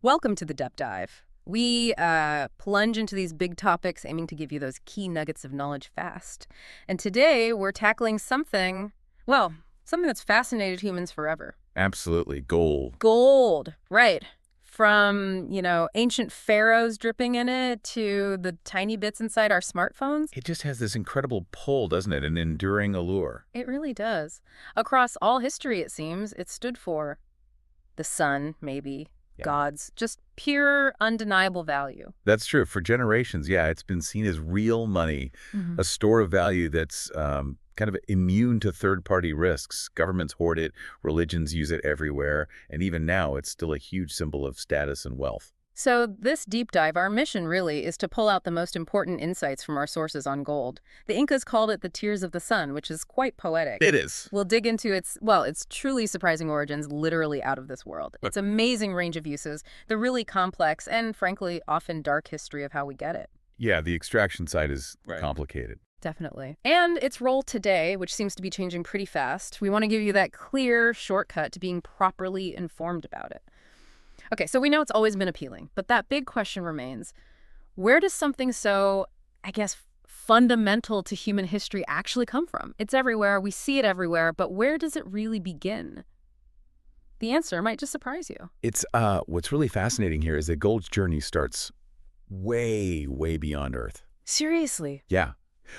Welcome to the Depth Dive. We plunge into these big topics aiming to give you those key nuggets of knowledge fast. And today we're tackling something that's fascinated humans forever. Absolutely. Gold. Gold, right. From, ancient pharaohs dripping in it to the tiny bits inside our smartphones. It just has this incredible pull, doesn't it? An enduring allure. It really does. Across all history, it seems, it stood for the sun, maybe, Yeah. gods, just pure, undeniable value. That's true. For generations, yeah, it's been seen as real money, a store of value that's kind of immune to third-party risks. Governments hoard it, religions use it everywhere, and even now it's still a huge symbol of status and wealth. So this deep dive, our mission really is to pull out the most important insights from our sources on gold. The Incas called it the tears of the sun, which is quite poetic. It is. We'll dig into its truly surprising origins, literally out of this world. Its amazing range of uses, the really complex and, frankly, often dark history of how we get it. Yeah, the extraction side is complicated. Definitely. And its role today, which seems to be changing pretty fast. We want to give you that clear shortcut to being properly informed about it. Okay, so we know it's always been appealing, but that big question remains, where does something so, fundamental to human history actually come from? It's everywhere, we see it everywhere, but where does it really begin? The answer might just surprise you. It's what's really fascinating here is that gold's journey starts way, way beyond Earth. Seriously? Yeah.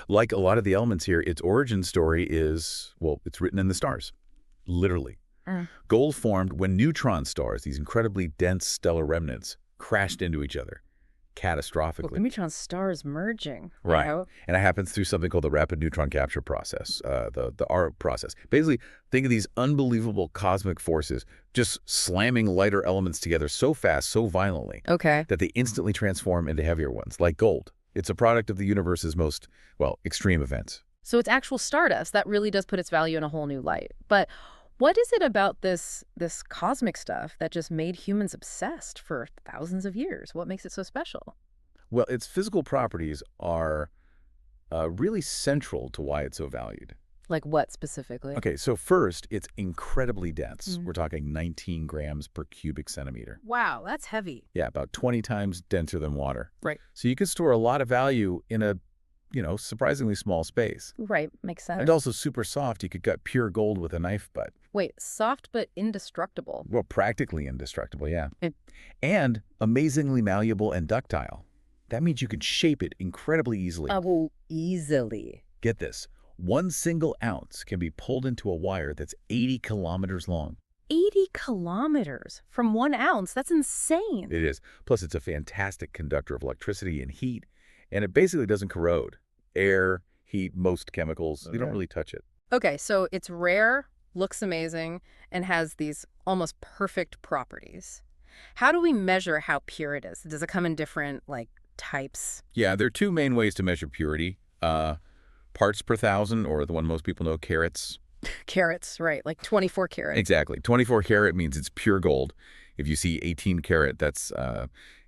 Like a lot of the elements here, its origin story is, it's written in the stars, literally. Gold formed when neutron stars, these incredibly dense stellar remnants, crashed into each other catastrophically. Well, neutron stars merging. Right. You know? And it happens through something called the rapid neutron capture process, the R process. Basically, think of these unbelievable cosmic forces just slamming lighter elements together so fast, so violently, Okay. that they instantly transform into heavier ones, like gold. It's a product of the universe's most, extreme events. So it's actual stardust. That really does put its value in a whole new light. But what is it about this cosmic stuff that just made humans obsessed for thousands of years? What makes it so special? Well, its physical properties are really central to why it's so valued. Like what specifically? Okay, so first, it's incredibly dense. We're talking 19 grams per cubic centimeter. Wow, that's heavy. Yeah, about 20 times denser than water. Right. So you can store a lot of value in a, surprisingly small space. Right, makes sense. And also super soft. You could cut pure gold with a knife butt. Wait, soft but indestructible. Well, practically indestructible, yeah. It- And amazingly malleable and ductile. That means you can shape it incredibly easily. Easily. Get this. 1 single ounce can be pulled into a wire that's 80 kilometers long. 80 kilometers from 1 ounce. That's insane. It is. Plus, it's a fantastic conductor of electricity and heat, and it basically doesn't corrode. Air, heat, most chemicals, you don't really touch it. Okay, so it's rare, looks amazing, and has these almost perfect properties. How do we measure how pure it is? Does it come in different, types? Yeah, there are 2 main ways to measure purity. Parts per thousand, or the one most people know, carats. Carats, right, like 24 karat. Exactly. 24 karat means it's pure gold. If you see 18 karat, that's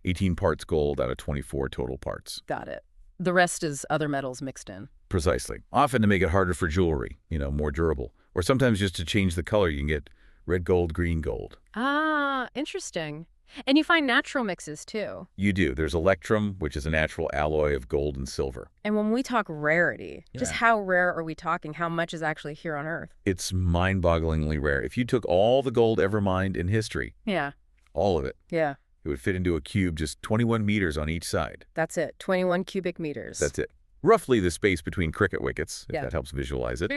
18 parts gold out of 24 total parts. Got it. The rest is other metals mixed in. Precisely. Often to make it harder for jewelry, more durable. Or sometimes just to change the color, you can get red gold, green gold. Ah, interesting. And you find natural mixes, too. You do. There's electrum, which is a natural alloy of gold and silver. And when we talk rarity, just Yeah. how rare are we talking? How much is actually here on Earth? It's mind-bogglingly rare. If you took all the gold ever mined in history, Yeah, all of it, yeah. it would fit into a cube just 21 meters on each side. That's it. 21 cubic meters. That's it. Roughly the space between cricket wickets, if Yeah. that helps visualize it.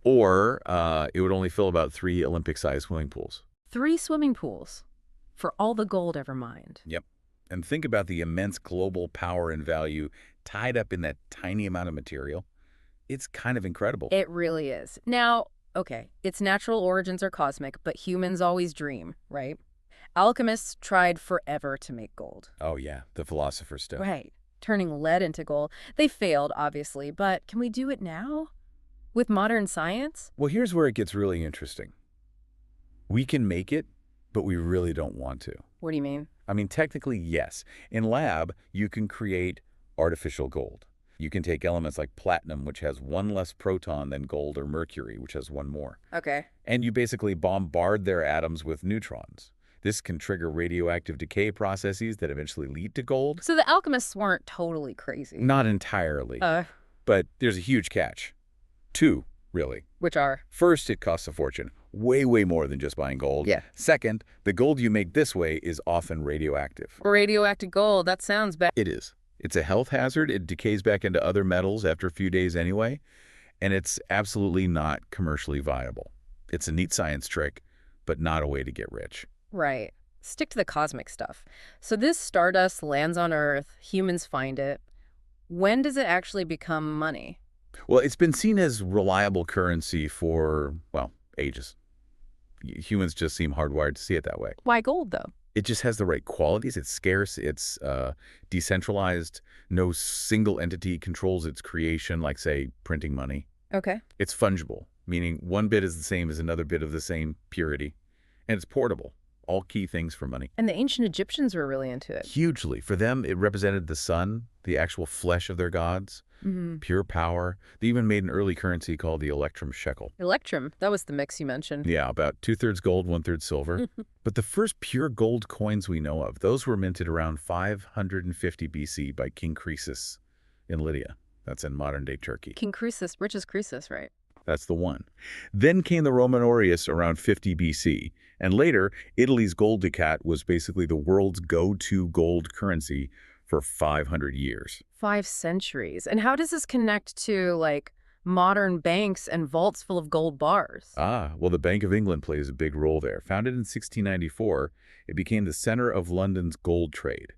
Or it would only fill about 3 Olympic-sized swimming pools. 3 swimming pools for all the gold ever mined. Yep. And think about the immense global power and value tied up in that tiny amount of material. It's kind of incredible. It really is. Now, okay, its natural origins are cosmic, but humans always dream, right? Alchemists tried forever to make gold. Oh, yeah, the Philosopher's Stone. Right. Turning lead into gold. They failed, obviously, but can we do it now? With modern science? Well, here's where it gets really interesting. We can make it, but we really don't want to. What do you mean? I mean, technically, yes. In lab, you can create artificial gold. You can take elements like platinum, which has 1 less proton than gold, or mercury, which has 1 more. Okay. And you basically bombard their atoms with neutrons. This can trigger radioactive decay processes that eventually lead to gold. So the alchemists weren't totally crazy. Not entirely, Uh, but there's a huge catch. Two, really. which are? First, it costs a fortune. Way more than just buying gold. Yeah. Second, the gold you make this way is often radioactive. Radioactive gold, that sounds bad. It is. It's a health hazard. It decays back into other metals after a few days anyway, and it's absolutely not commercially viable. It's a neat science trick, but not a way to get rich. Right. Stick to the cosmic stuff. So this stardust lands on Earth, humans find it. When does it actually become money? Well, it's been seen as reliable currency for, well, ages. Humans just seem hardwired to see it that way. Why gold, though? It just has the right qualities. It's scarce. It's decentralized. No single entity controls its creation, like, say, printing money. Okay. It's fungible, meaning one bit is the same as another bit of the same purity. And it's portable. All key things for money. And the ancient Egyptians were really into it. Hugely. For them, it represented the sun, the actual flesh of their gods, pure power. They even made an early currency called the electrum shekel. Electrum, that was the mix you mentioned. Yeah, about 2/3 gold, 1/3 silver. But the first pure gold coins we know of, those were minted around 550 BC by King Croesus in Lydia. That's in modern-day Turkey. King Croesus, rich as Croesus, right? That's the one. Then came the Roman aureus around 50 BC. And later, Italy's gold ducat was basically the world's go-to gold currency for 500 years. 5 centuries. And how does this connect to, like, modern banks and vaults full of gold bars? Well, the Bank of England plays a big role there. Founded in 1694, it became the center of London's gold trade.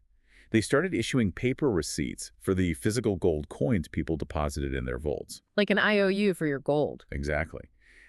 They started issuing paper receipts for the physical gold coins people deposited in their vaults. Like an IOU for your gold. Exactly.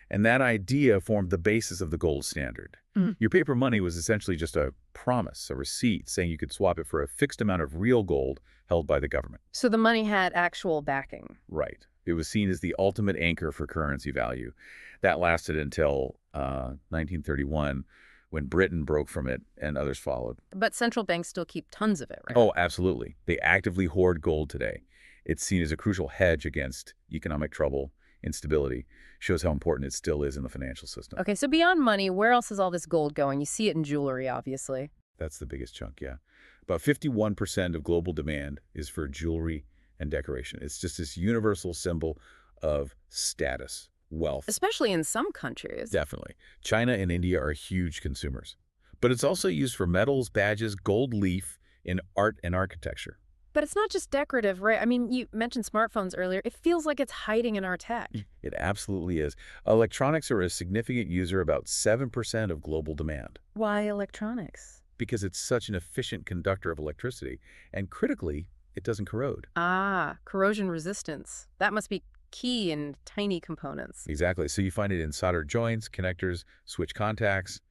And that idea formed the basis of the gold standard. Your paper money was essentially just a promise, a receipt, saying you could swap it for a fixed amount of real gold held by the government. So the money had actual backing. Right. It was seen as the ultimate anchor for currency value. That lasted until 1931, when Britain broke from it and others followed. But central banks still keep tons of it, right? Oh, absolutely. They actively hoard gold today. It's seen as a crucial hedge against economic trouble, instability. Shows how important it still is in the financial system. Okay, so beyond money, where else is all this gold going? You see it in jewelry, obviously. That's the biggest chunk, yeah. About 51% of global demand is for jewelry and decoration. It's just this universal symbol of status, wealth. Especially in some countries. Definitely. China and India are huge consumers. But it's also used for medals, badges, gold leaf in art and architecture. But it's not just decorative, right? I mean, you mentioned smartphones earlier. It feels like it's hiding in our tech. It absolutely is. Electronics are a significant user, about 7% of global demand. Why electronics? Because it's such an efficient conductor of electricity. And critically, it doesn't corrode. Corrosion resistance. That must be key in tiny components. Exactly. So you find it in soldered joints, connectors, switch contacts,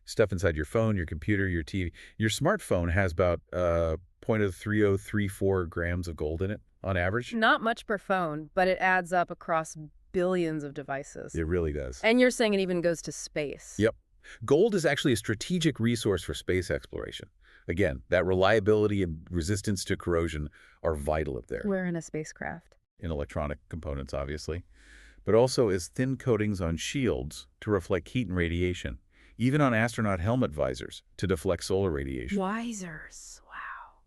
stuff inside your phone, your computer, your TV. Your smartphone has about 0.3034 grams of gold in it on average. Not much per phone, but it adds up across billions of devices. It really does. And you're saying it even goes to space. Yep. Gold is actually a strategic resource for space exploration. Again, that reliability and resistance to corrosion are vital up there. We're in a spacecraft. In electronic components, obviously, but also as thin coatings on shields to reflect heat and radiation, even on astronaut helmet visors to deflect solar radiation. Visors. Wow.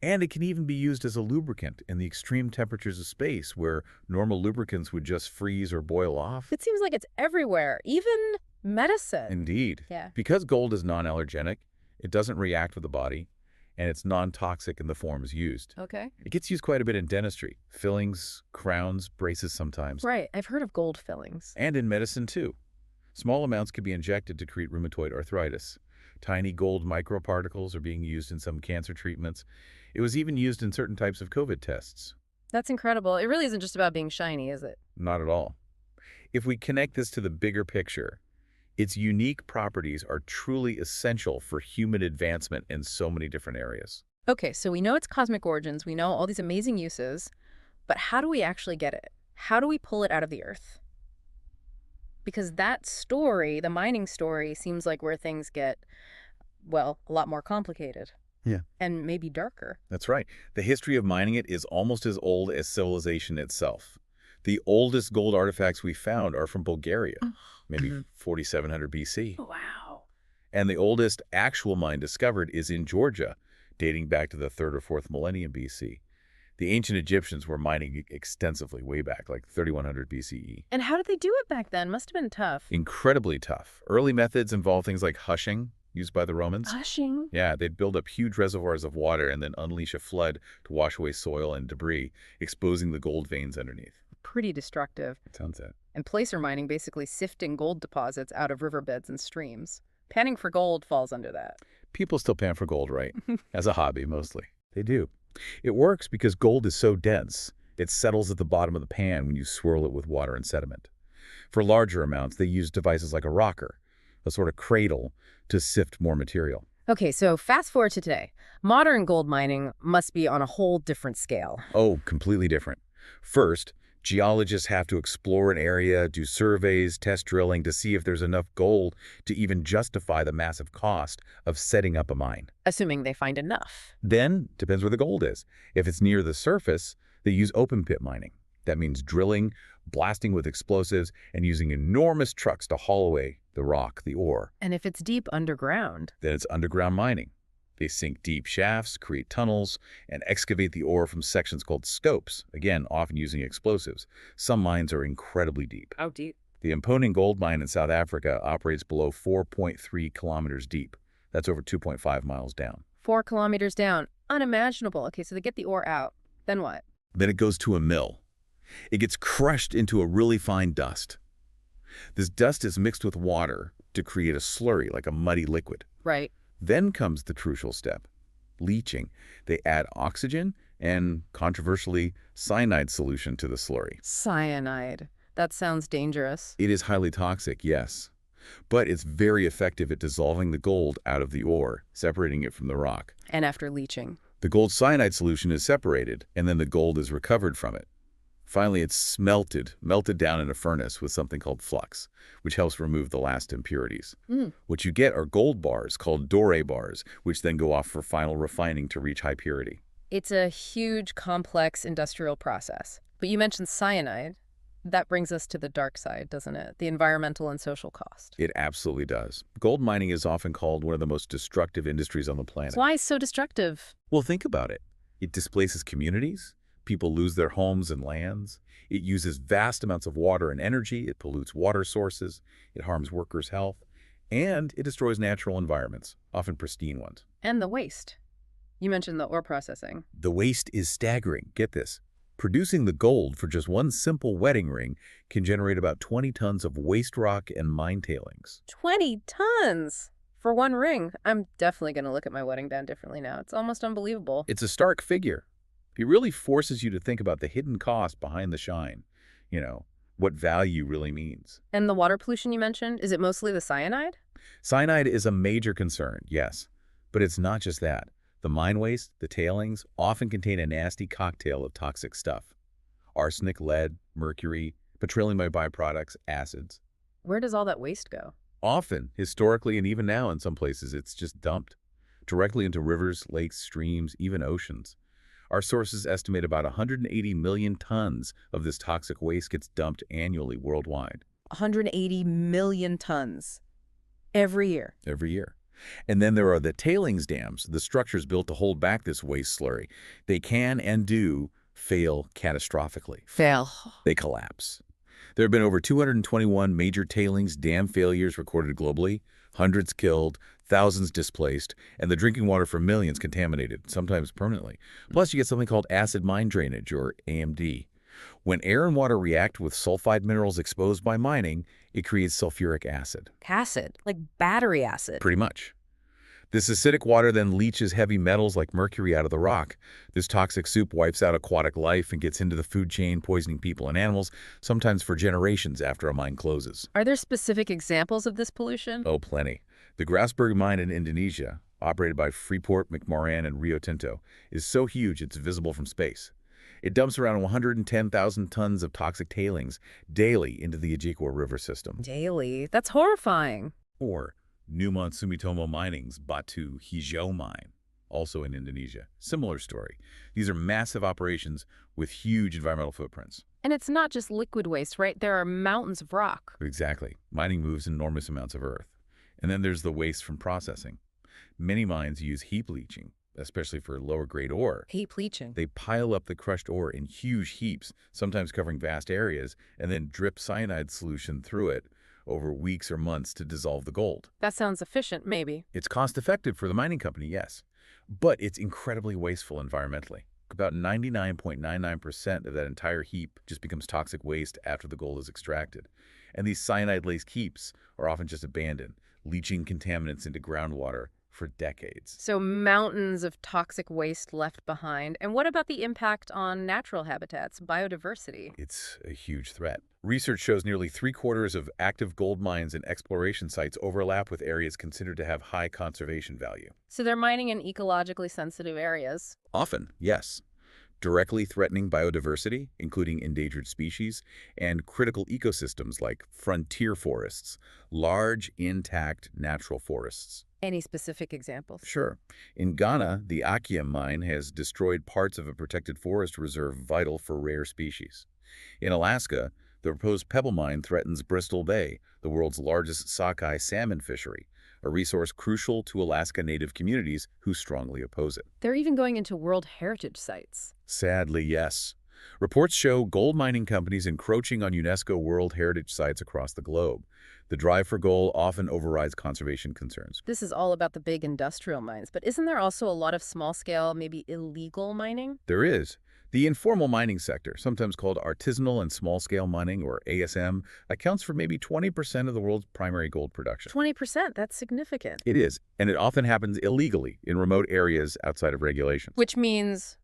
And it can even be used as a lubricant in the extreme temperatures of space where normal lubricants would just freeze or boil off. It seems like it's everywhere, even medicine. Indeed. Yeah. Because gold is non-allergenic, it doesn't react with the body, and it's non-toxic in the forms used. Okay. It gets used quite a bit in dentistry, fillings, crowns, braces sometimes. Right. I've heard of gold fillings. And in medicine, too. Small amounts can be injected to treat rheumatoid arthritis. Tiny gold microparticles are being used in some cancer treatments. It was even used in certain types of COVID tests. That's incredible. It really isn't just about being shiny, is it? Not at all. If we connect this to the bigger picture, its unique properties are truly essential for human advancement in so many different areas. Okay, so we know its cosmic origins. We know all these amazing uses. But how do we actually get it? How do we pull it out of the earth? Because that story, the mining story, seems like where things get, well, a lot more complicated. Yeah. And maybe darker. That's right. The history of mining it is almost as old as civilization itself. The oldest gold artifacts we found are from Bulgaria, maybe 4700 BC. Wow. And the oldest actual mine discovered is in Georgia, dating back to the 3rd or 4th millennium BC. The ancient Egyptians were mining extensively way back, like 3100 BCE. And how did they do it back then? Must have been tough. Incredibly tough. Early methods involved things like hushing, used by the Romans. Hushing. Yeah, they'd build up huge reservoirs of water and then unleash a flood to wash away soil and debris, exposing the gold veins underneath. Pretty destructive. Sounds it. And placer mining, basically sifting gold deposits out of riverbeds and streams. Panning for gold falls under that. People still pan for gold, right? As a hobby, mostly. They do. It works because gold is so dense, it settles at the bottom of the pan when you swirl it with water and sediment. For larger amounts, they use devices like a rocker, a sort of cradle, to sift more material. Okay, so fast forward to today. Modern gold mining must be on a whole different scale. Oh, completely different. First, geologists have to explore an area, do surveys, test drilling to see if there's enough gold to even justify the massive cost of setting up a mine. Assuming they find enough. Then, depends where the gold is. If it's near the surface, they use open pit mining. That means drilling, blasting with explosives, and using enormous trucks to haul away the rock, the ore. And if it's deep underground? Then it's underground mining. They sink deep shafts, create tunnels, and excavate the ore from sections called stopes, again, often using explosives. Some mines are incredibly deep. How deep? The Imponing gold mine in South Africa operates below 4.3 kilometers deep. That's over 2.5 miles down. 4 kilometers down. Unimaginable. Okay, so they get the ore out. Then what? Then it goes to a mill. It gets crushed into a really fine dust. This dust is mixed with water to create a slurry, like a muddy liquid. Right. Then comes the crucial step, leaching. They add oxygen and, controversially, cyanide solution to the slurry. Cyanide. That sounds dangerous. It is highly toxic, yes, but it's very effective at dissolving the gold out of the ore, separating it from the rock. And after leaching? The gold cyanide solution is separated, and then the gold is recovered from it. Finally, it's melted down in a furnace with something called flux, which helps remove the last impurities. What you get are gold bars called doré bars, which then go off for final refining to reach high purity. It's a huge, complex industrial process. But you mentioned cyanide. That brings us to the dark side, doesn't it? The environmental and social cost. It absolutely does. Gold mining is often called one of the most destructive industries on the planet. Why so destructive? Well, think about it. It displaces communities. People lose their homes and lands. It uses vast amounts of water and energy. It pollutes water sources. It harms workers' health. And it destroys natural environments, often pristine ones. And the waste. You mentioned the ore processing. The waste is staggering. Get this. Producing the gold for just one simple wedding ring can generate about 20 tons of waste rock and mine tailings. 20 tons! For one ring. I'm definitely going to look at my wedding band differently now. It's almost unbelievable. It's a stark figure. It really forces you to think about the hidden cost behind the shine. What value really means. And the water pollution you mentioned, is it mostly the cyanide? Cyanide is a major concern, yes. But it's not just that. The mine waste, the tailings, often contain a nasty cocktail of toxic stuff. Arsenic, lead, mercury, petroleum byproducts, acids. Where does all that waste go? Often, historically and even now in some places, it's just dumped directly into rivers, lakes, streams, even oceans. Our sources estimate about 180 million tons of this toxic waste gets dumped annually worldwide. 180 million tons. Every year. Every year. And then there are the tailings dams, the structures built to hold back this waste slurry. They can and do fail catastrophically. Fail. They collapse. There have been over 221 major tailings dam failures recorded globally, hundreds killed, thousands displaced, and the drinking water for millions contaminated, sometimes permanently. Plus, you get something called acid mine drainage, or AMD. When air and water react with sulfide minerals exposed by mining, it creates sulfuric acid. Acid, like battery acid. Pretty much. This acidic water then leaches heavy metals like mercury out of the rock. This toxic soup wipes out aquatic life and gets into the food chain, poisoning people and animals, sometimes for generations after a mine closes. Are there specific examples of this pollution? Oh, plenty. The Grasberg mine in Indonesia, operated by Freeport, McMoran, and Rio Tinto, is so huge it's visible from space. It dumps around 110,000 tons of toxic tailings daily into the Ojibwa River system. Daily? That's horrifying. Or Newmont Sumitomo Mining's Batu Hijau mine, also in Indonesia. Similar story. These are massive operations with huge environmental footprints. And it's not just liquid waste, right? There are mountains of rock. Exactly. Mining moves enormous amounts of earth. And then there's the waste from processing. Many mines use heap leaching, especially for lower-grade ore. Heap leaching. They pile up the crushed ore in huge heaps, sometimes covering vast areas, and then drip cyanide solution through it over weeks or months to dissolve the gold. That sounds efficient, maybe. It's cost-effective for the mining company, yes, but it's incredibly wasteful environmentally. About 99.99% of that entire heap just becomes toxic waste after the gold is extracted. And these cyanide-laced heaps are often just abandoned, leaching contaminants into groundwater for decades. So mountains of toxic waste left behind. And what about the impact on natural habitats, biodiversity? It's a huge threat. Research shows nearly three-quarters of active gold mines and exploration sites overlap with areas considered to have high conservation value. So they're mining in ecologically sensitive areas. Often, yes. Directly threatening biodiversity, including endangered species, and critical ecosystems like frontier forests, large, intact natural forests. Any specific examples? Sure. In Ghana, the Akia mine has destroyed parts of a protected forest reserve vital for rare species. In Alaska, the proposed Pebble mine threatens Bristol Bay, the world's largest sockeye salmon fishery, a resource crucial to Alaska Native communities who strongly oppose it. They're even going into World Heritage sites. Sadly, yes. Reports show gold mining companies encroaching on UNESCO World Heritage sites across the globe. The drive for gold often overrides conservation concerns. This is all about the big industrial mines, but isn't there also a lot of small-scale, maybe illegal mining? There is. The informal mining sector, sometimes called artisanal and small-scale mining, or ASM, accounts for maybe 20% of the world's primary gold production. 20%, that's significant. It is, and it often happens illegally in remote areas outside of regulations. Which means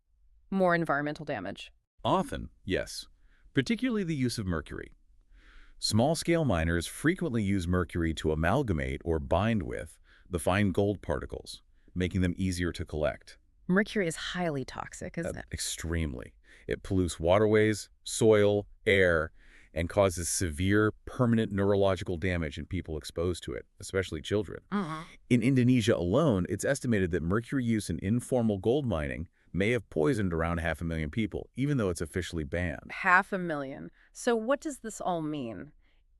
more environmental damage. Often, yes, particularly the use of mercury. Small-scale miners frequently use mercury to amalgamate or bind with the fine gold particles, making them easier to collect. Mercury is highly toxic, isn't it? Extremely. It pollutes waterways, soil, air, and causes severe, permanent neurological damage in people exposed to it, especially children. In Indonesia alone, it's estimated that mercury use in informal gold mining may have poisoned around 500,000 people, even though it's officially banned. 500,000. So what does this all mean?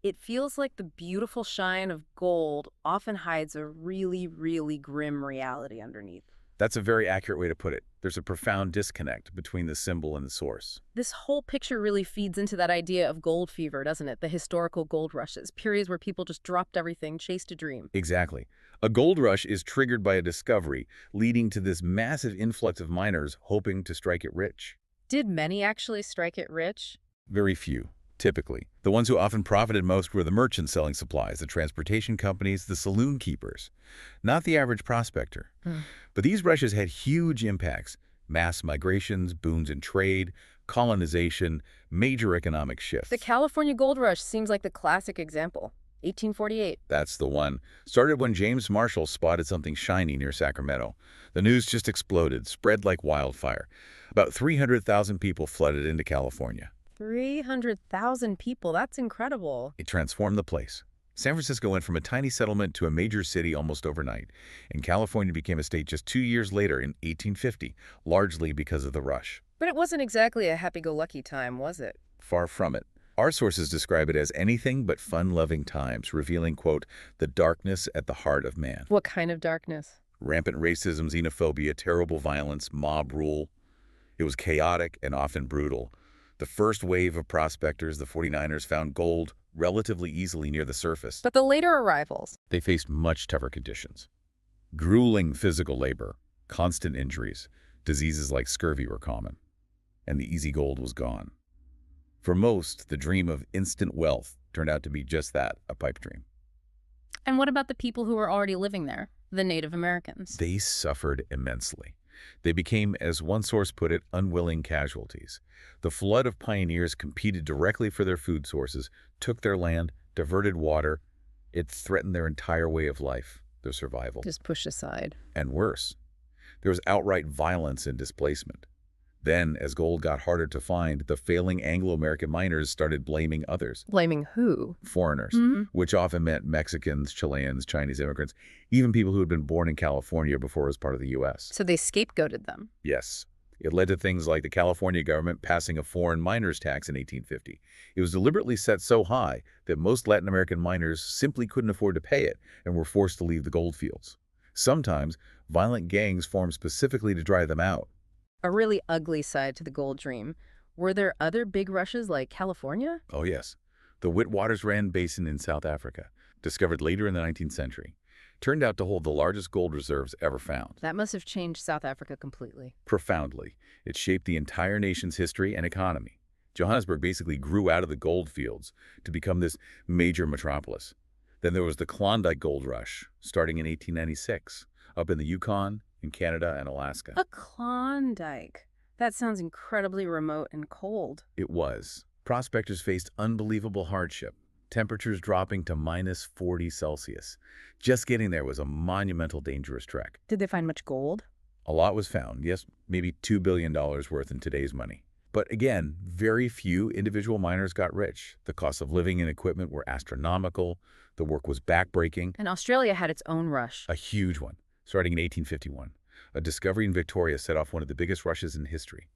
It feels like the beautiful shine of gold often hides a really, really grim reality underneath. That's a very accurate way to put it. There's a profound disconnect between the symbol and the source. This whole picture really feeds into that idea of gold fever, doesn't it? The historical gold rushes, periods where people just dropped everything, chased a dream. Exactly. A gold rush is triggered by a discovery, leading to this massive influx of miners hoping to strike it rich. Did many actually strike it rich? Very few, typically. The ones who often profited most were the merchants selling supplies, the transportation companies, the saloon keepers, not the average prospector. But these rushes had huge impacts: mass migrations, boons in trade, colonization, major economic shifts. The California Gold Rush seems like the classic example. 1848. That's the one. Started when James Marshall spotted something shiny near Sacramento. The news just exploded, spread like wildfire. About 300,000 people flooded into California. 300,000 people. That's incredible. It transformed the place. San Francisco went from a tiny settlement to a major city almost overnight, and California became a state just 2 years later in 1850, largely because of the rush. But it wasn't exactly a happy-go-lucky time, was it? Far from it. Our sources describe it as anything but fun-loving times, revealing, quote, the darkness at the heart of man. What kind of darkness? Rampant racism, xenophobia, terrible violence, mob rule. It was chaotic and often brutal. The first wave of prospectors, the 49ers, found gold relatively easily near the surface. But the later arrivals? They faced much tougher conditions. Grueling physical labor, constant injuries, diseases like scurvy were common. And the easy gold was gone. For most, the dream of instant wealth turned out to be just that, a pipe dream. And what about the people who were already living there, the Native Americans? They suffered immensely. They became, as one source put it, unwilling casualties. The flood of pioneers competed directly for their food sources, took their land, diverted water. It threatened their entire way of life, their survival. Just pushed aside. And worse, there was outright violence and displacement. Then, as gold got harder to find, the failing Anglo-American miners started blaming others. Blaming who? Foreigners, which often meant Mexicans, Chileans, Chinese immigrants, even people who had been born in California before it was part of the U.S. So they scapegoated them. Yes. It led to things like the California government passing a foreign miners tax in 1850. It was deliberately set so high that most Latin American miners simply couldn't afford to pay it and were forced to leave the gold fields. Sometimes, violent gangs formed specifically to drive them out. A really ugly side to the gold dream. Were there other big rushes like California? Oh yes, the Witwatersrand Basin in South Africa, discovered later in the 19th century, turned out to hold the largest gold reserves ever found. That must have changed South Africa completely. Profoundly, it shaped the entire nation's history and economy. Johannesburg basically grew out of the gold fields to become this major metropolis. Then there was the Klondike Gold Rush, starting in 1896, up in the Yukon, in Canada, and Alaska. A Klondike. That sounds incredibly remote and cold. It was. Prospectors faced unbelievable hardship, temperatures dropping to -40°C. Just getting there was a monumental, dangerous trek. Did they find much gold? A lot was found, yes, maybe $2 billion worth in today's money. But again, very few individual miners got rich. The cost of living and equipment were astronomical. The work was backbreaking, And Australia had its own rush. a huge one, starting in 1851. A discovery in Victoria set off one of the biggest rushes in history.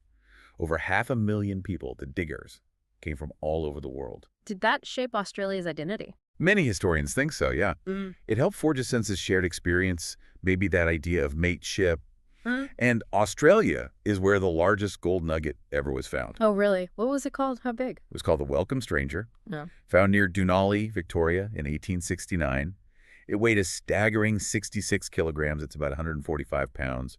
Over 500,000 people, the diggers, came from all over the world. Did that shape Australia's identity? Many historians think so, yeah. Mm. It helped forge a sense of shared experience, maybe that idea of mateship. Mm. And Australia is where the largest gold nugget ever was found. Oh, really? What was it called? How big? It was called the Welcome Stranger, No. found near Dunolly, Victoria in 1869. It weighed a staggering 66 kilograms. It's about 145 pounds.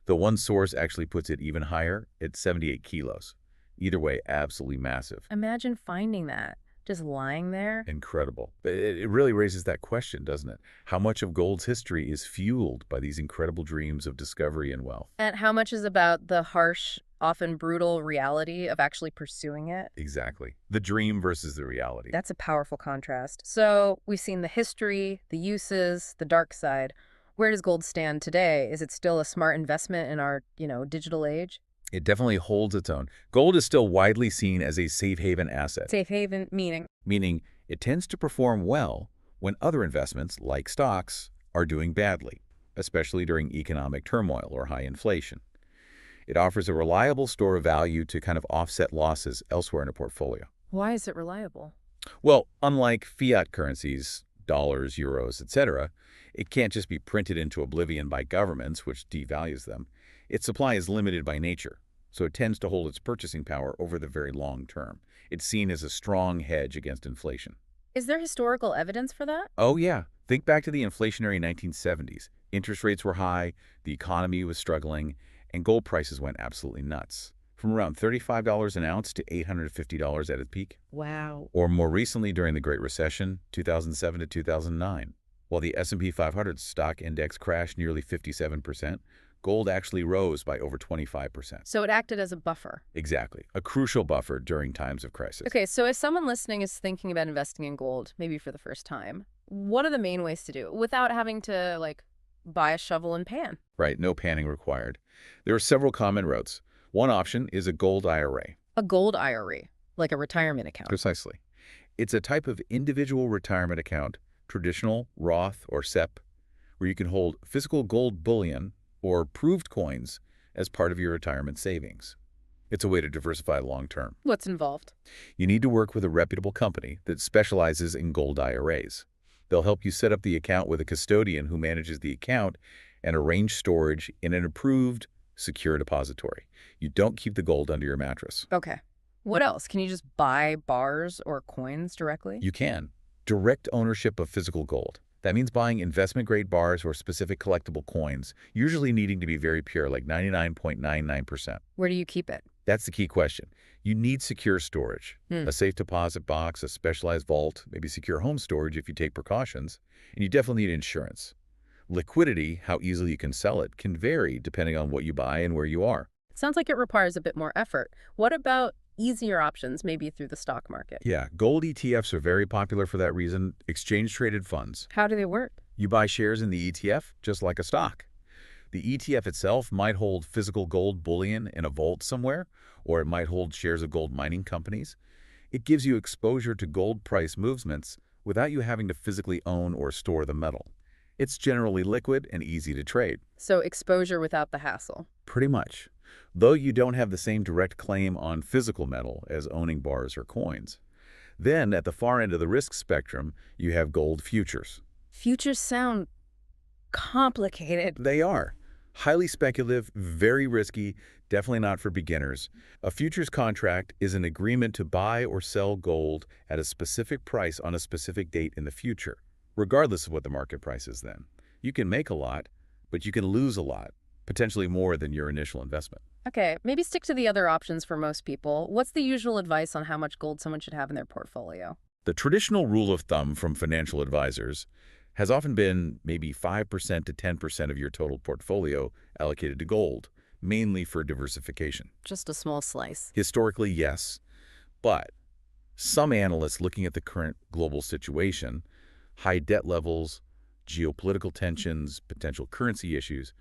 The one source actually puts it even higher at 78 kilos. Either way, absolutely massive. Imagine finding that, just lying there. Incredible. But it really raises that question, doesn't it? How much of gold's history is fueled by these incredible dreams of discovery and wealth? And how much is about the harsh, often brutal reality of actually pursuing it? Exactly. The dream versus the reality. That's a powerful contrast. So we've seen the history, the uses, the dark side. Where does gold stand today? Is it still a smart investment in our, digital age? It definitely holds its own. Gold is still widely seen as a safe haven asset, Safe haven meaning? meaning it tends to perform well when other investments, like stocks, are doing badly, especially during economic turmoil or high inflation. It offers a reliable store of value to kind of offset losses elsewhere in a portfolio. Why is it reliable? Well, unlike fiat currencies, dollars, euros, etc., it can't just be printed into oblivion by governments, which devalues them. Its supply is limited by nature, so it tends to hold its purchasing power over the very long term. It's seen as a strong hedge against inflation. Is there historical evidence for that? Oh yeah, think back to the inflationary 1970s. Interest rates were high, the economy was struggling, and gold prices went absolutely nuts. From around $35 an ounce to $850 at its peak. Wow. Or more recently during the Great Recession, 2007 to 2009. While the S&P 500 stock index crashed nearly 57%, gold actually rose by over 25%. So it acted as a buffer. Exactly. A crucial buffer during times of crisis. Okay, so if someone listening is thinking about investing in gold, maybe for the first time, what are the main ways to do it without having to, buy a shovel and pan? Right, no panning required. There are several common routes. One option is a gold IRA. A gold IRA, like a retirement account. Precisely. It's a type of individual retirement account, traditional, Roth, or SEP, where you can hold physical gold bullion or proved coins as part of your retirement savings. It's a way to diversify long term. What's involved? You need to work with a reputable company that specializes in gold IRAs. They'll help you set up the account with a custodian who manages the account and arrange storage in an approved, secure depository. You don't keep the gold under your mattress. Okay. What else? Can you just buy bars or coins directly? You can. Direct ownership of physical gold. That means buying investment-grade bars or specific collectible coins, usually needing to be very pure, like 99.99%. Where do you keep it? That's the key question. You need secure storage, a safe deposit box, a specialized vault, maybe secure home storage if you take precautions, and you definitely need insurance. Liquidity, how easily you can sell it, can vary depending on what you buy and where you are. Sounds like it requires a bit more effort. What about easier options, maybe through the stock market? Yeah, gold ETFs are very popular for that reason, exchange-traded funds. How do they work? You buy shares in the ETF just like a stock. The ETF itself might hold physical gold bullion in a vault somewhere, or it might hold shares of gold mining companies. It gives you exposure to gold price movements without you having to physically own or store the metal. It's generally liquid and easy to trade. So exposure without the hassle. Pretty much. though you don't have the same direct claim on physical metal as owning bars or coins. Then, at the far end of the risk spectrum, you have gold futures. Futures sound complicated. They are highly speculative, very risky, definitely not for beginners. A futures contract is an agreement to buy or sell gold at a specific price on a specific date in the future, regardless of what the market price is then. You can make a lot, but you can lose a lot, potentially more than your initial investment. Okay, maybe stick to the other options for most people. What's the usual advice on how much gold someone should have in their portfolio? The traditional rule of thumb from financial advisors has often been maybe 5% to 10% of your total portfolio allocated to gold, mainly for diversification. Just a small slice. Historically, yes, but some analysts looking at the current global situation, high debt levels, geopolitical tensions, potential currency issues,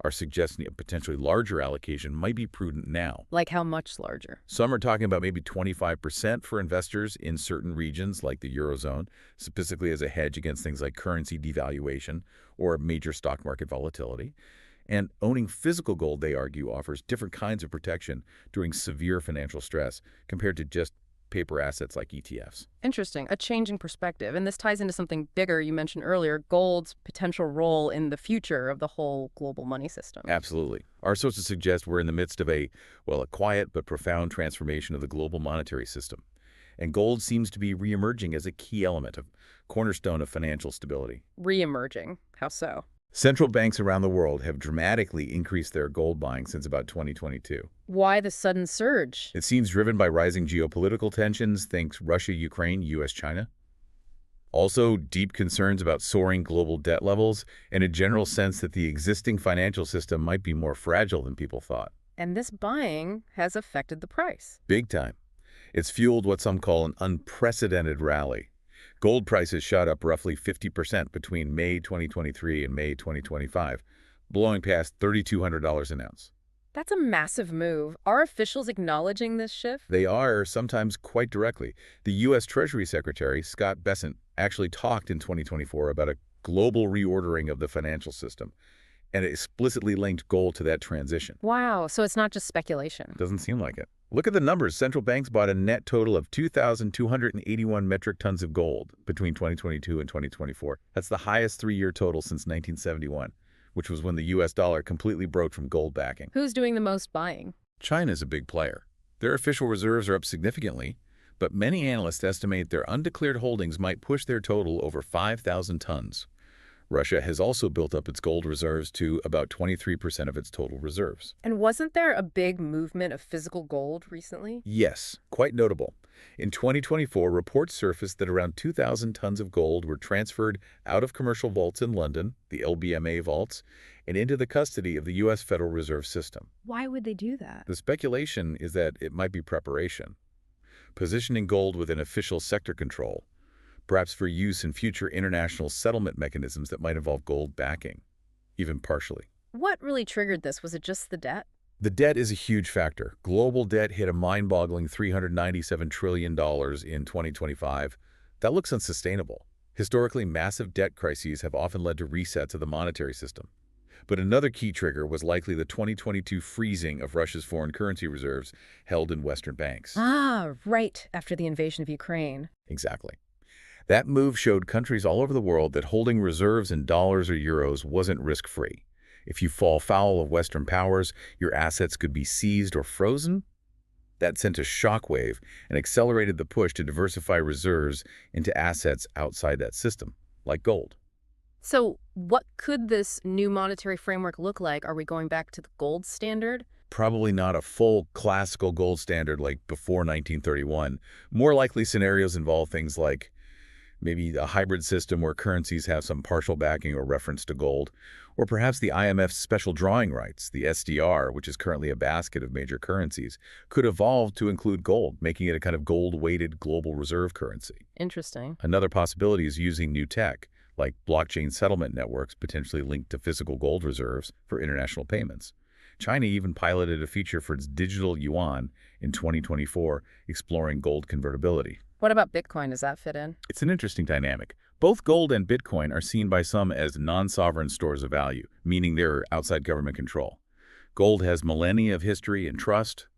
are suggesting a potentially larger allocation might be prudent now. Like how much larger? Some are talking about maybe 25% for investors in certain regions like the Eurozone, specifically as a hedge against things like currency devaluation or major stock market volatility. And owning physical gold, they argue, offers different kinds of protection during severe financial stress compared to just paper assets like ETFs. Interesting. A changing perspective. And this ties into something bigger you mentioned earlier, gold's potential role in the future of the whole global money system. Absolutely. Our sources suggest we're in the midst of a quiet but profound transformation of the global monetary system. And gold seems to be reemerging as a key element, a cornerstone of financial stability. Reemerging. How so? Central banks around the world have dramatically increased their gold buying since about 2022. Why the sudden surge? It seems driven by rising geopolitical tensions, think Russia, Ukraine, US, China. Also, deep concerns about soaring global debt levels and a general sense that the existing financial system might be more fragile than people thought. And this buying has affected the price. Big time. It's fueled what some call an unprecedented rally. Gold prices shot up roughly 50% between May 2023 and May 2025, blowing past $3,200 an ounce. That's a massive move. Are officials acknowledging this shift? They are, sometimes quite directly. The U.S. Treasury Secretary, Scott Bessent, actually talked in 2024 about a global reordering of the financial system, and it explicitly linked gold to that transition. Wow, so it's not just speculation. Doesn't seem like it. Look at the numbers. Central banks bought a net total of 2,281 metric tons of gold between 2022 and 2024. That's the highest three-year total since 1971, which was when the U.S. dollar completely broke from gold backing. Who's doing the most buying? China's a big player. Their official reserves are up significantly, but many analysts estimate their undeclared holdings might push their total over 5,000 tons. Russia has also built up its gold reserves to about 23% of its total reserves. And wasn't there a big movement of physical gold recently? Yes, quite notable. In 2024, reports surfaced that around 2,000 tons of gold were transferred out of commercial vaults in London, the LBMA vaults, and into the custody of the U.S. Federal Reserve System. Why would they do that? The speculation is that it might be preparation, positioning gold within official sector control, perhaps for use in future international settlement mechanisms that might involve gold backing, even partially. What really triggered this? Was it just the debt? The debt is a huge factor. Global debt hit a mind-boggling $397 trillion in 2025. That looks unsustainable. Historically, massive debt crises have often led to resets of the monetary system. But another key trigger was likely the 2022 freezing of Russia's foreign currency reserves held in Western banks. Ah, right after the invasion of Ukraine. Exactly. That move showed countries all over the world that holding reserves in dollars or euros wasn't risk-free. If you fall foul of Western powers, your assets could be seized or frozen. That sent a shockwave and accelerated the push to diversify reserves into assets outside that system, like gold. So what could this new monetary framework look like? Are we going back to the gold standard? Probably not a full classical gold standard like before 1931. More likely scenarios involve things like maybe a hybrid system where currencies have some partial backing or reference to gold, or perhaps the IMF's special drawing rights, the SDR, which is currently a basket of major currencies, could evolve to include gold, making it a kind of gold-weighted global reserve currency. Interesting. Another possibility is using new tech, like blockchain settlement networks potentially linked to physical gold reserves for international payments. China even piloted a feature for its digital yuan in 2024, exploring gold convertibility. What about Bitcoin? Does that fit in? It's an interesting dynamic. Both gold and Bitcoin are seen by some as non-sovereign stores of value, meaning they're outside government control. Gold has millennia of history and trust.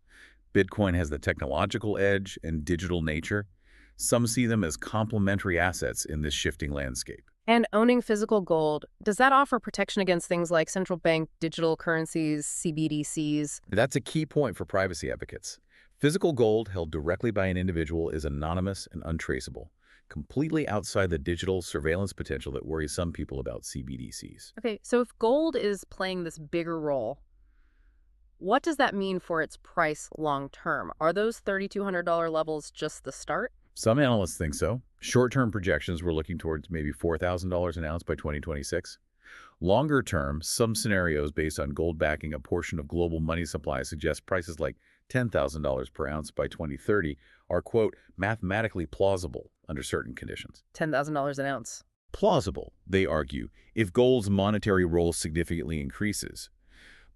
Bitcoin has the technological edge and digital nature. Some see them as complementary assets in this shifting landscape. And owning physical gold, does that offer protection against things like central bank digital currencies, CBDCs? That's a key point for privacy advocates. Physical gold held directly by an individual is anonymous and untraceable, completely outside the digital surveillance potential that worries some people about CBDCs. Okay, so if gold is playing this bigger role, what does that mean for its price long term? Are those $3,200 levels just the start? Some analysts think so. Short-term projections were looking towards maybe $4,000 an ounce by 2026. Longer term, some scenarios based on gold backing a portion of global money supply suggest prices like $10,000 per ounce by 2030 are, quote, mathematically plausible under certain conditions. $10,000 an ounce. Plausible, they argue, if gold's monetary role significantly increases.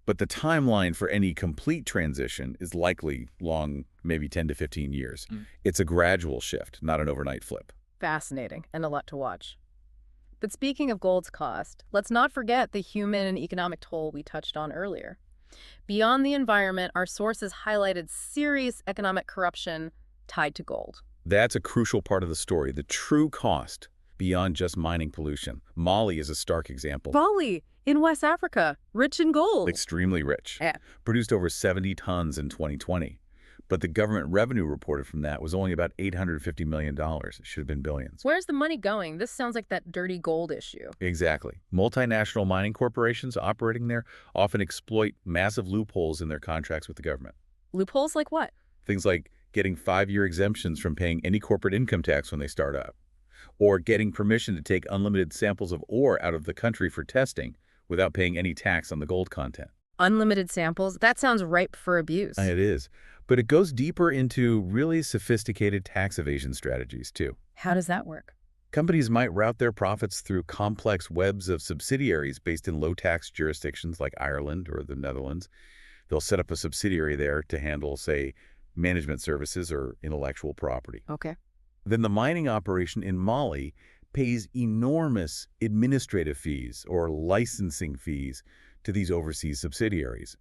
But the timeline for any complete transition is likely long, maybe 10 to 15 years. It's a gradual shift, not an overnight flip. Fascinating and a lot to watch. But speaking of gold's cost, let's not forget the human and economic toll we touched on earlier. Beyond the environment, our sources highlighted serious economic corruption tied to gold. That's a crucial part of the story, the true cost beyond just mining pollution. Mali is a stark example. Bali, in West Africa, rich in gold. Extremely rich. Yeah. Produced over 70 tons in 2020. But the government revenue reported from that was only about $850 million. It should have been billions. Where's the money going? This sounds like that dirty gold issue. Exactly. Multinational mining corporations operating there often exploit massive loopholes in their contracts with the government. Loopholes like what? Things like getting 5-year exemptions from paying any corporate income tax when they start up, or getting permission to take unlimited samples of ore out of the country for testing without paying any tax on the gold content. Unlimited samples? That sounds ripe for abuse. It is. But it goes deeper into really sophisticated tax evasion strategies, too. How does that work? Companies might route their profits through complex webs of subsidiaries based in low-tax jurisdictions like Ireland or the Netherlands. They'll set up a subsidiary there to handle, say, management services or intellectual property. Okay. Then the mining operation in Mali pays enormous administrative fees or licensing fees to these overseas subsidiaries.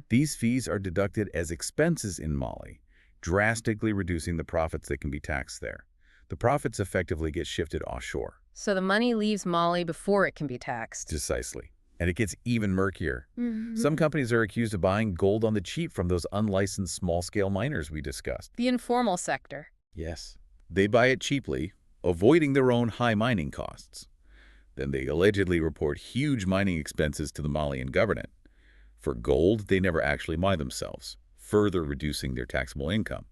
These fees are deducted as expenses in Mali, drastically reducing the profits that can be taxed there. The profits effectively get shifted offshore. So the money leaves Mali before it can be taxed. Precisely. And it gets even murkier. Some companies are accused of buying gold on the cheap from those unlicensed small-scale miners we discussed. The informal sector. Yes. They buy it cheaply, avoiding their own high mining costs. Then they allegedly report huge mining expenses to the Malian government. For gold, they never actually mine themselves, further reducing their taxable income.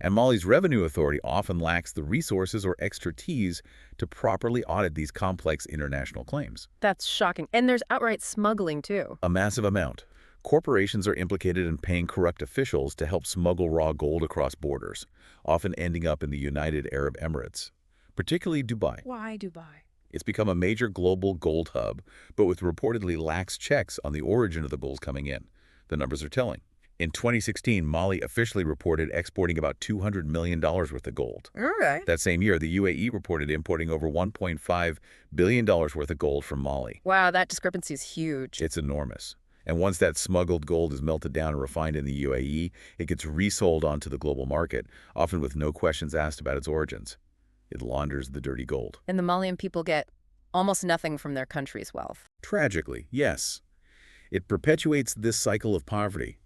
And Mali's revenue authority often lacks the resources or expertise to properly audit these complex international claims. That's shocking. And there's outright smuggling, too. A massive amount. Corporations are implicated in paying corrupt officials to help smuggle raw gold across borders, often ending up in the United Arab Emirates, particularly Dubai. Why Dubai? It's become a major global gold hub, but with reportedly lax checks on the origin of the gold coming in. The numbers are telling. In 2016, Mali officially reported exporting about $200 million worth of gold. All right. That same year, the UAE reported importing over $1.5 billion worth of gold from Mali. Wow, that discrepancy is huge. It's enormous. And once that smuggled gold is melted down and refined in the UAE, it gets resold onto the global market, often with no questions asked about its origins. It launders the dirty gold. And the Malian people get almost nothing from their country's wealth. Tragically, yes. It perpetuates this cycle of poverty.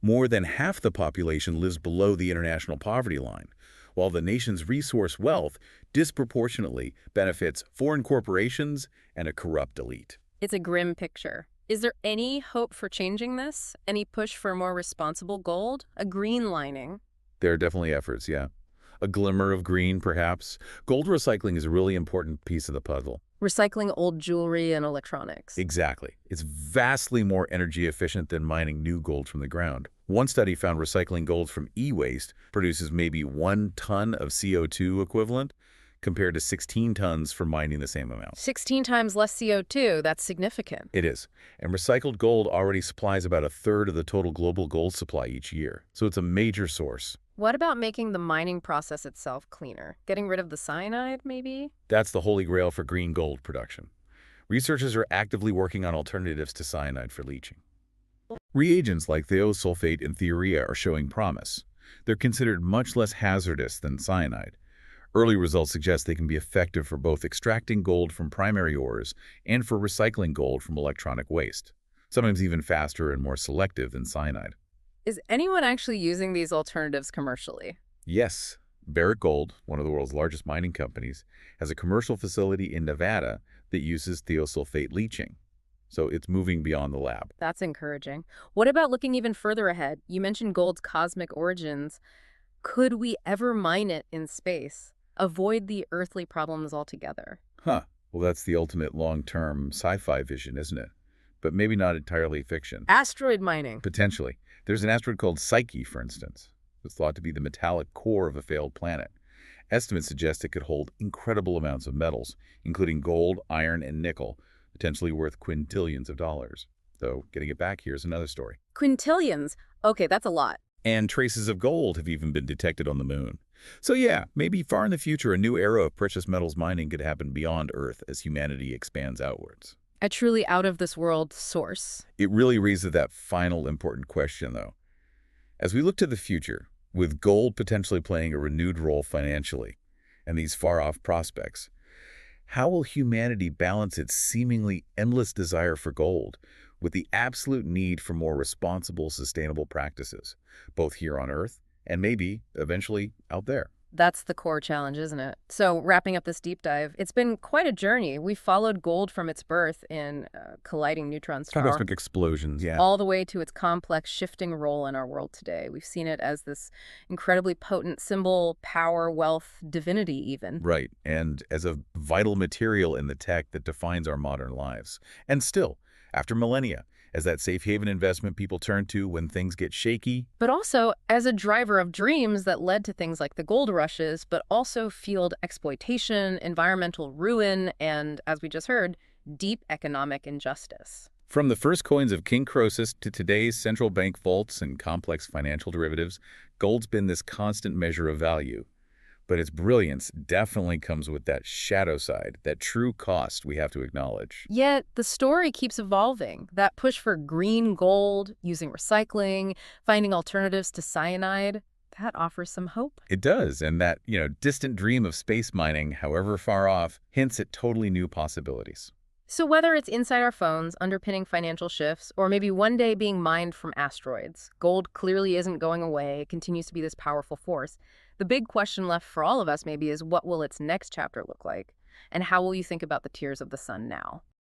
More than half the population lives below the international poverty line, while the nation's resource wealth disproportionately benefits foreign corporations and a corrupt elite. It's a grim picture. Is there any hope for changing this? Any push for more responsible gold? A green lining? There are definitely efforts, yeah. A glimmer of green, perhaps. Gold recycling is a really important piece of the puzzle. Recycling old jewelry and electronics. Exactly. It's vastly more energy efficient than mining new gold from the ground. One study found recycling gold from e-waste produces maybe 1 ton of CO2 equivalent, compared to 16 tons for mining the same amount. 16 times less CO2, that's significant. It is. And recycled gold already supplies about 1/3 of the total global gold supply each year. So it's a major source. What about making the mining process itself cleaner? Getting rid of the cyanide, maybe? That's the holy grail for green gold production. Researchers are actively working on alternatives to cyanide for leaching. Reagents like thiosulfate and thiourea are showing promise. They're considered much less hazardous than cyanide. Early results suggest they can be effective for both extracting gold from primary ores and for recycling gold from electronic waste, sometimes even faster and more selective than cyanide. Is anyone actually using these alternatives commercially? Yes, Barrick Gold, one of the world's largest mining companies, has a commercial facility in Nevada that uses thiosulfate leaching. So it's moving beyond the lab. That's encouraging. What about looking even further ahead? You mentioned gold's cosmic origins. Could we ever mine it in space? Avoid the earthly problems altogether. Huh. Well, that's the ultimate long-term sci-fi vision, isn't it? But maybe not entirely fiction. Asteroid mining. Potentially. There's an asteroid called Psyche, for instance. It's thought to be the metallic core of a failed planet. Estimates suggest it could hold incredible amounts of metals, including gold, iron, and nickel, potentially worth quintillions of dollars. Though getting it back here is another story. Quintillions. Okay, that's a lot. And traces of gold have even been detected on the moon. So yeah, maybe far in the future, a new era of precious metals mining could happen beyond Earth as humanity expands outwards. A truly out-of-this-world source. It really raises that final important question, though. As we look to the future, with gold potentially playing a renewed role financially, and these far-off prospects, how will humanity balance its seemingly endless desire for gold with the absolute need for more responsible, sustainable practices, both here on Earth and maybe eventually out there? That's the core challenge, isn't it? So wrapping up this deep dive, it's been quite a journey. We followed gold from its birth in a colliding neutron star Cosmic explosions, yeah. all the way to its complex, shifting role in our world today. We've seen it as this incredibly potent symbol, power, wealth, divinity even. Right, and as a vital material in the tech that defines our modern lives. And still, after millennia, as that safe haven investment people turn to when things get shaky. But also as a driver of dreams that led to things like the gold rushes, but also fueled exploitation, environmental ruin, and, as we just heard, deep economic injustice. From the first coins of King Croesus to today's central bank vaults and complex financial derivatives, gold's been this constant measure of value. But its brilliance definitely comes with that shadow side, that true cost we have to acknowledge. Yet the story keeps evolving. That push for green gold, using recycling, finding alternatives to cyanide, that offers some hope. It does, and that, distant dream of space mining, however far off, hints at totally new possibilities. So whether it's inside our phones, underpinning financial shifts, or maybe one day being mined from asteroids, gold clearly isn't going away. It continues to be this powerful force. The big question left for all of us maybe is, what will its next chapter look like? And how will you think about the tears of the sun now?